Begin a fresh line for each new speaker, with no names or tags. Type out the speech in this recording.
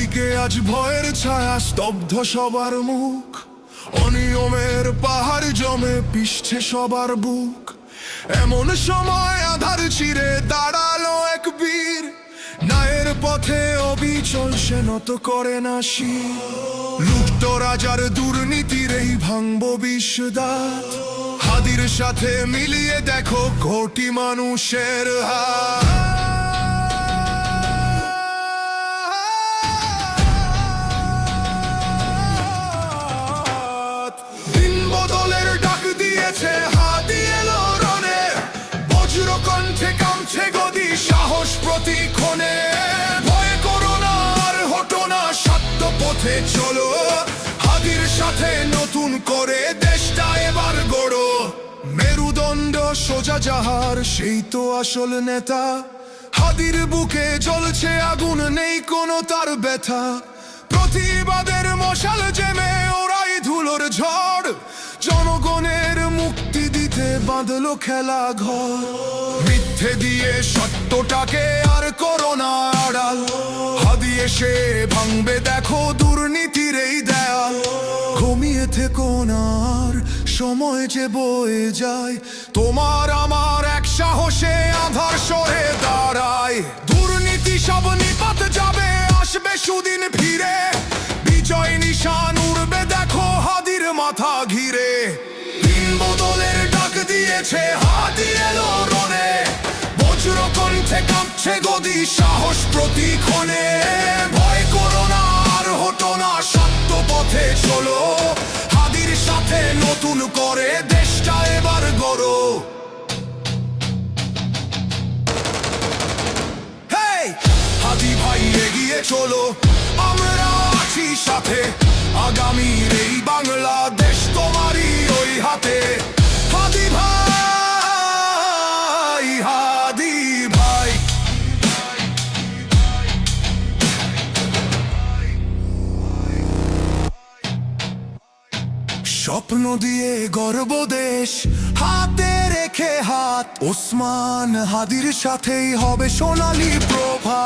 চারিদিকে আজ ভয়ের ছায়া, স্তব্ধ সবার মুখ। অনিয়মের পাহাড় জমে পিষছে সবার বুক। এমন সময় আধার চিরে দাঁড়ালো এক বীর, ন্যায়ের পথে অবিচল সে নত করে না শির। লুপ্ত রাজার দুর্নীতির এই ভাঙবো বিষদাঁত, হাদির সাথে মিলিয়ে দেখো কোটি মানুষের হাত। দিন বদলের ডাক দিয়েছে হাদি এলো রণে, বজ্র কণ্ঠে কামছে গদি সাহস প্রতিক্ষণে। ভয় করো না আর হটো না, সত্য পথে চলো, হাদির সাথে নতুন করে দেশটা এবার গড়ো। মেরুদণ্ড সোজা যাহার সেই তো আসল নেতা, হাদির বুকে জ্বলছে আগুন, নেই কোনো তার ব্যথা। প্রতিবাদের মশাল জেমে ওরাই ধুলোর ঝড়, জনগণের মুক্তি দিতে বাঁধলো খেলা ঘর। মিথ্যে দিয়ে সত্যটাকে আর করো না আড়াল, হাদি এসে ভাঙবে দেখো দুর্নীতির এই দেয়াল। ঘুমিয়ে থেকো না আর, সময় যে বয়ে যায়, তোমার আমার এক সাহসে আধার সরে দাঁড়ায়। দুর্নীতি সব নিপাত যাবে, আসবে সুদিন ফিরে, বিজয় নিশান উড়বে দেখো হাদির মাথা ঘিরে। দিন বদলের ডাক দিয়েছে হাদি এলো রণে, বজ্র কণ্ঠে কাঁপছে গদি সাহস প্রতিক্ষণে। ভয় করো না আর হটো না, সত্য পথে চলো, হাদির সাথে নতুন করে দেশটা এবার গড়ো। হাদি ভাই এগিয়ে চলো, আমরা আছি সাথে, আগামীর এই বাংলাদেশ তোমারই ওই হাতে। হাদি ভাই, হাদি ভাই। স্বপ্ন দিয়ে গর্ব দেশ, হাতে রেখে হাত, ওসমান হাদির সাথেই হবে সোনালী প্রভা।